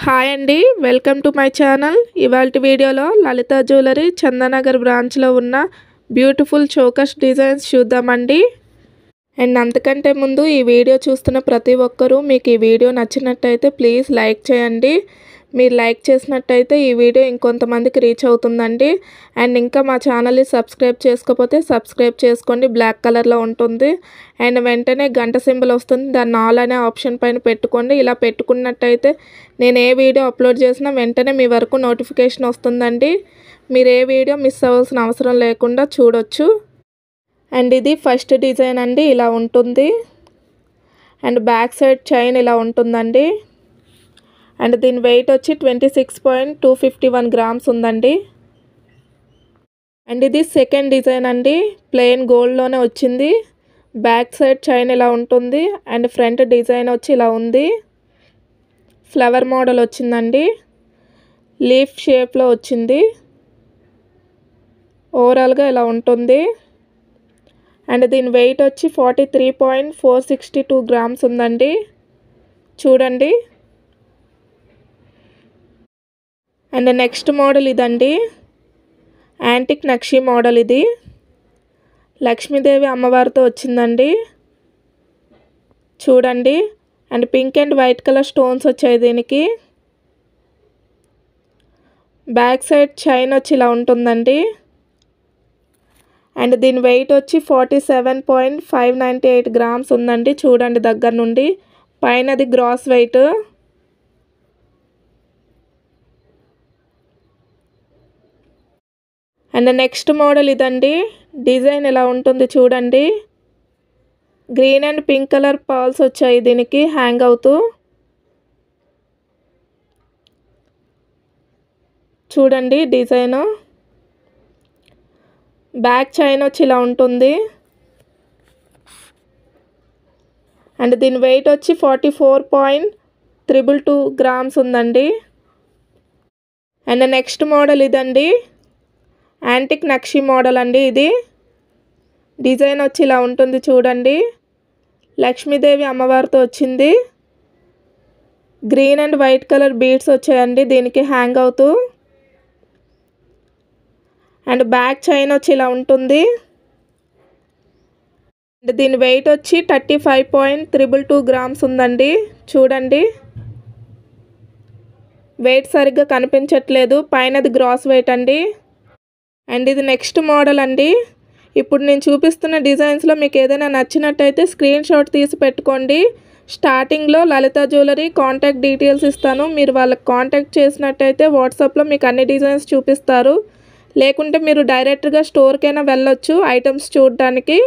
Hi అండి, welcome to my channel. ఇవాల్టి వీడియోలో లలిత జ్యువెలరీ చందానగర్ బ్రాంచ్లో ఉన్న బ్యూటిఫుల్ చోకర్స్ డిజైన్స్ చూద్దామండి. అండ్ అంతకంటే ముందు ఈ వీడియో చూస్తున్న ప్రతి ఒక్కరూ మీకు ఈ వీడియో నచ్చినట్టయితే ప్లీజ్ లైక్ చేయండి. మీరు లైక్ చేసినట్టయితే ఈ వీడియో ఇంకొంతమందికి రీచ్ అవుతుందండి. అండ్ ఇంకా మా ఛానల్ని సబ్స్క్రైబ్ చేసుకోకపోతే సబ్స్క్రైబ్ చేసుకోండి, బ్లాక్ కలర్లో ఉంటుంది. అండ్ వెంటనే గంట సింబల్ వస్తుంది, దాన్ని ఆల్ అనే ఆప్షన్ పైన పెట్టుకోండి. ఇలా పెట్టుకున్నట్టయితే నేను ఏ వీడియో అప్లోడ్ చేసినా వెంటనే మీ వరకు నోటిఫికేషన్ వస్తుందండి. మీరు ఏ వీడియో మిస్ అవ్వాల్సిన అవసరం లేకుండా చూడొచ్చు. అండ్ ఇది ఫస్ట్ డిజైన్ అండి, ఇలా ఉంటుంది. అండ్ బ్యాక్ సైడ్ చైన్ ఇలా ఉంటుందండి. అండ్ దీని వెయిట్ వచ్చి 26.251 గ్రామ్స్ ఉందండి. అండ్ ఇది సెకండ్ డిజైన్ అండి, ప్లెయిన్ గోల్డ్లోనే వచ్చింది. బ్యాక్ సైడ్ చైన్ ఇలా ఉంటుంది. అండ్ ఫ్రంట్ డిజైన్ వచ్చి ఇలా ఉంది, ఫ్లవర్ మోడల్ వచ్చిందండి, లీఫ్ షేప్లో వచ్చింది. ఓవరాల్గా ఇలా ఉంటుంది. అండ్ దీని వెయిట్ వచ్చి 43.462 గ్రామ్స్ ఉందండి. చూడండి. అండ్ నెక్స్ట్ మోడల్ ఇదండి, యాంటిక్ నక్షి మోడల్. ఇది లక్ష్మీదేవి అమ్మవారితో వచ్చిందండి. చూడండి. And pink and white colour stones వచ్చాయి దీనికి. బ్యాక్ సైడ్ చైన్ వచ్చి ఇలా ఉంటుందండి. అండ్ దీని వెయిట్ వచ్చి 47.598 గ్రామ్స్ ఉందండి. చూడండి దగ్గర నుండి. పైనది gross weight. And next model ఇదండి, డిజైన్ ఇలా ఉంటుంది. చూడండి. Green and pink colour pearls వచ్చాయి దీనికి హ్యాంగ్ అవుతూ. చూడండి డిజైన్. బ్యాక్ చైన్ వచ్చి ఇలా ఉంటుంది. అండ్ దీని వెయిట్ వచ్చి 44.222 గ్రామ్స్ ఉందండి. అండ్ నెక్స్ట్ మోడల్ ఇదండి, యాంటిక్ నక్షి మోడల్ అండి. ఇది డిజైన్ వచ్చి ఇలా ఉంటుంది. చూడండి. లక్ష్మీదేవి అమ్మవారితో వచ్చింది. Green and white colour beads వచ్చాయండి దీనికి హ్యాంగ్ అవుతూ. అండ్ బ్యాక్ చైన్ వచ్చి ఇలా ఉంటుంది. అండ్ దీని వెయిట్ వచ్చి 35.322 గ్రామ్స్ ఉందండి. చూడండి. వెయిట్ సరిగ్గా కనిపించట్లేదు, పైనది గ్రాస్ వెయిట్ అండి. అండ్ ఇది నెక్స్ట్ మోడల్ అండి. ఇప్పుడు నేను చూపిస్తున్న డిజైన్స్లో మీకు ఏదైనా నచ్చినట్టయితే స్క్రీన్ షాట్ తీసి పెట్టుకోండి. స్టార్టింగ్లో లలిత జ్యువెలరీ కాంటాక్ట్ డీటెయిల్స్ ఇస్తాను. మీరు వాళ్ళకి కాంటాక్ట్ చేసినట్టయితే వాట్సాప్లో మీకు అన్ని డిజైన్స్ చూపిస్తారు. లేకుంటే మీరు డైరెక్ట్గా స్టోర్కైనా వెళ్ళొచ్చు ఐటమ్స్ చూడడానికి.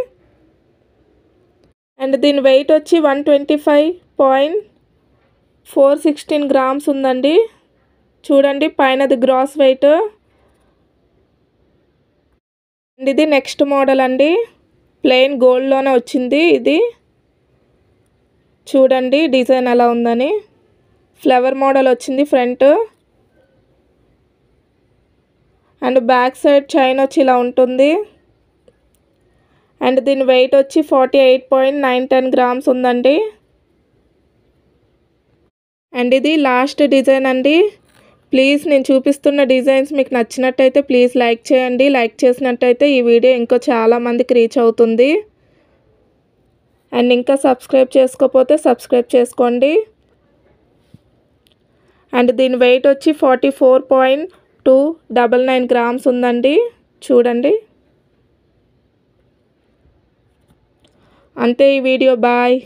అండ్ దీని వెయిట్ వచ్చి 125.416 గ్రామ్స్ ఉందండి. చూడండి. పైనది గ్రాస్ వెయిట్. అండ్ ఇది నెక్స్ట్ మోడల్ అండి, ప్లెయిన్ గోల్డ్లోనే వచ్చింది. ఇది చూడండి డిజైన్ ఎలా ఉందని. ఫ్లవర్ మోడల్ వచ్చింది front. And back side chain వచ్చి ఇలా ఉంటుంది. అండ్ దీని వెయిట్ వచ్చి 48.910 గ్రామ్స్ ఉందండి. అండ్ ఇది లాస్ట్ డిజైన్ అండి. ప్లీజ్ నేను చూపిస్తున్న డిజైన్స్ మీకు నచ్చినట్టయితే ప్లీజ్ లైక్ చేయండి. లైక్ చేసినట్టయితే ఈ వీడియో ఇంకో చాలామందికి రీచ్ అవుతుంది. అండ్ ఇంకా సబ్స్క్రైబ్ చేసుకోకపోతే సబ్స్క్రైబ్ చేసుకోండి. అండ్ దీని వెయిట్ వచ్చి 44.299 గ్రామ్స్ ఉందండి. చూడండి. అంతే ఈ వీడియో. బాయ్.